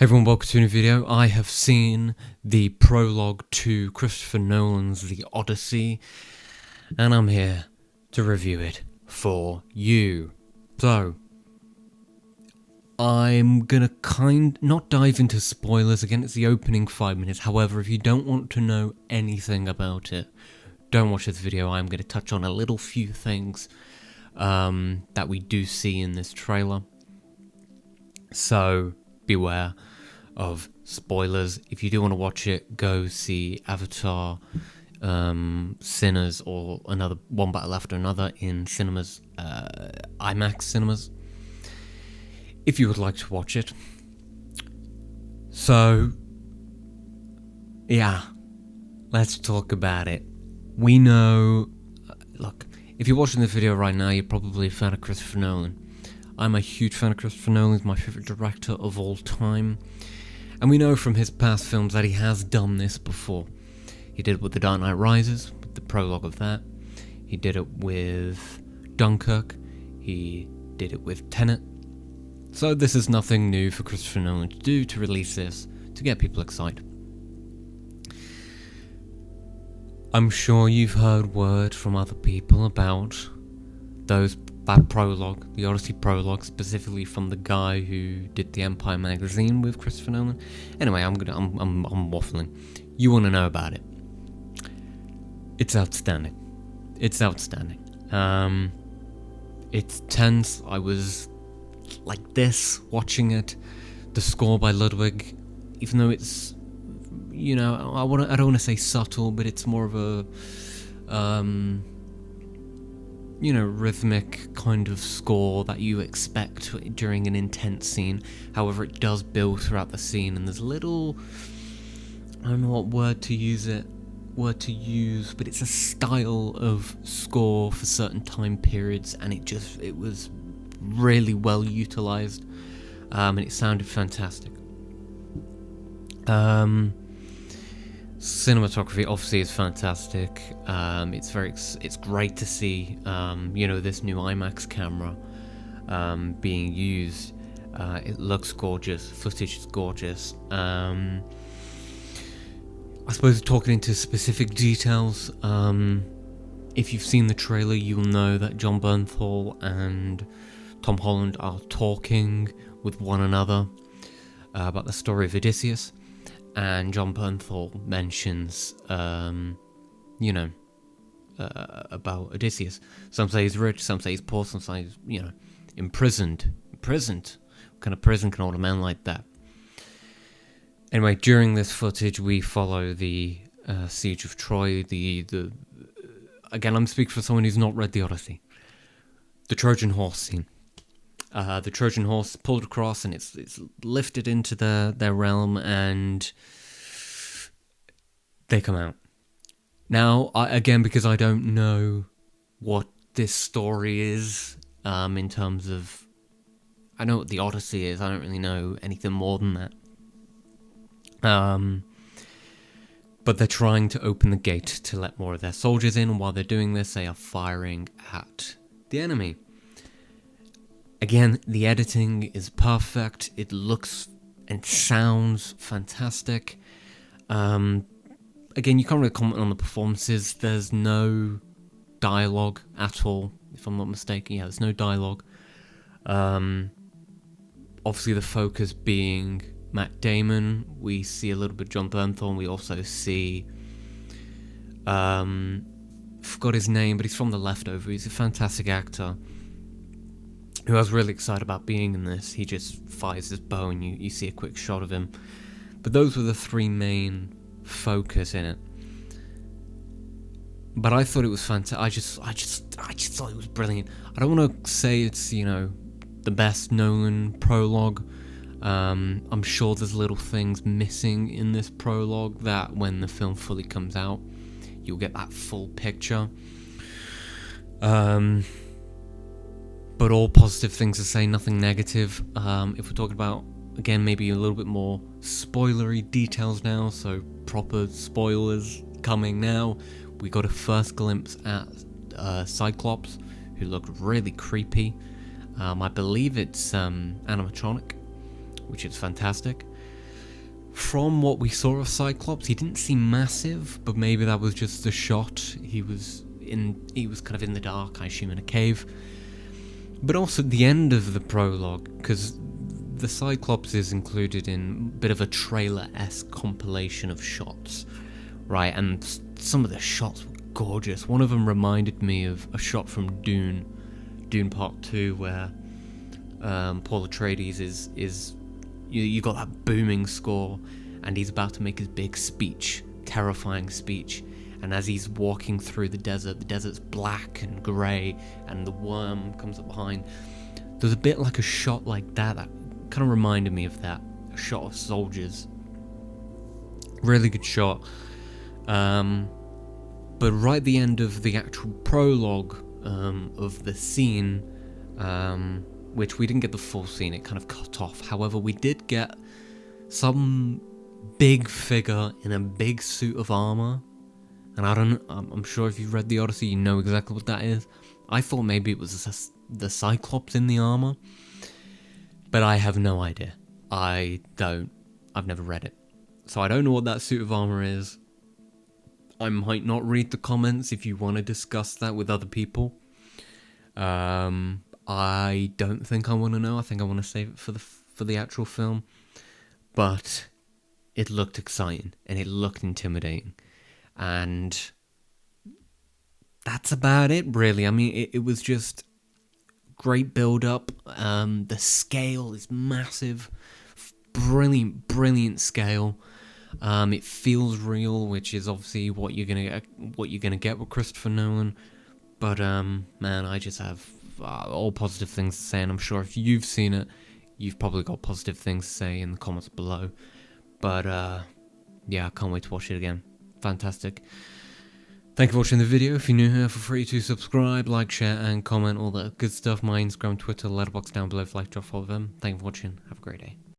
Hey everyone, welcome to a new video. I have seen the prologue to Christopher Nolan's The Odyssey, and I'm here to review it for you. So, I'm gonna not dive into spoilers, again it's the opening 5 minutes, however if you don't want to know anything about it, don't watch this video. I'm gonna touch on a little few things that we do see in this trailer, so beware of spoilers. If you do want to watch it, go see Avatar, Sinners, or another One Battle After Another in cinemas, IMAX cinemas, if you would like to watch it. So, yeah, let's talk about it. We know, look, if you're watching this video right now, you're probably a fan of Christopher Nolan. I'm a huge fan of Christopher Nolan. He's my favourite director of all time. And we know from his past films that he has done this before. He did it with The Dark Knight Rises, with the prologue of that. He did it with Dunkirk. He did it with Tenet. So this is nothing new for Christopher Nolan to do, to release this, to get people excited. I'm sure you've heard word from other people about that prologue, the Odyssey prologue, specifically from the guy who did the Empire magazine with Christopher Nolan. Anyway, I'm waffling. You want to know about it? It's outstanding. It's outstanding. It's tense. I was like this watching it. The score by Ludwig, even though it's, you know, I don't want to say subtle, but it's more of a rhythmic kind of score that you expect during an intense scene. However, it does build throughout the scene, and there's little, I don't know what word to use, but it's a style of score for certain time periods, and it was really well utilized, and it sounded fantastic. Cinematography obviously is fantastic. It's great to see this new IMAX camera being used. It looks gorgeous. Footage is gorgeous. I suppose talking into specific details, if you've seen the trailer, you will know that Jon Bernthal and Tom Holland are talking with one another about the story of Odysseus. And Jon Bernthal mentions, about Odysseus. Some say he's rich, some say he's poor, some say he's, imprisoned. What kind of prison can hold a man like that? Anyway, during this footage, we follow the siege of Troy. Again, I'm speaking for someone who's not read the Odyssey. The Trojan horse scene. The Trojan horse is pulled across, and it's lifted into their realm, and they come out. Now, again, because I don't know what this story is, in terms of, I know what the Odyssey is, I don't really know anything more than that. But they're trying to open the gate to let more of their soldiers in, and while they're doing this, they are firing at the enemy. Again, the editing is perfect. It looks and sounds fantastic. Again, you can't really comment on the performances. There's no dialogue at all, if I'm not mistaken. Yeah, there's no dialogue. Obviously, the focus being Matt Damon. We see a little bit of Jon Bernthal, and we also see, forgot his name, but he's from The Leftover. He's a fantastic actor who I was really excited about being in this. He just fires his bow, and you see a quick shot of him. But those were the three main focus in it. But I thought it was fantastic. I just thought it was brilliant. I don't want to say it's, the best Nolan prologue. I'm sure there's little things missing in this prologue that when the film fully comes out, you'll get that full picture. But all positive things to say, nothing negative. If we're talking about, again, maybe a little bit more spoilery details now, so proper spoilers coming now. We got a first glimpse at Cyclops, who looked really creepy. I believe it's animatronic, which is fantastic. from what we saw of Cyclops, he didn't seem massive, but maybe that was just the shot. He was kind of in the dark, I assume in a cave. But also at the end of the prologue, because the Cyclops is included in a bit of a trailer-esque compilation of shots, right? And some of the shots were gorgeous. One of them reminded me of a shot from Dune Part 2, where Paul Atreides is you got that booming score, and he's about to make his big speech, terrifying speech, and as he's walking through the desert's black and grey, and the worm comes up behind. There's a bit like a shot like that kind of reminded me of that, a shot of soldiers. Really good shot. But right at the end of the actual prologue of the scene, which we didn't get the full scene, it kind of cut off. However, we did get some big figure in a big suit of armor, and I'm sure if you've read the Odyssey, you know exactly what that is. I thought maybe it was the Cyclops in the armor, but I have no idea. I've never read it, so I don't know what that suit of armor is. I might not read the comments if you want to discuss that with other people. I don't think I want to know. I think I want to save it for the actual film. But it looked exciting and it looked intimidating, and that's about it, really. I mean, it was just great build up. The scale is massive, brilliant scale. It feels real, which is obviously what you're gonna get with Christopher Nolan. But man, I just have all positive things to say, and I'm sure if you've seen it, you've probably got positive things to say in the comments below. But yeah, I can't wait to watch it again. Fantastic. Thank you for watching the video. If you're new here, feel free to subscribe, like, share, and comment, all that good stuff. My Instagram, Twitter, Letterboxd down below if you like to follow them. Thank you for watching. Have a great day.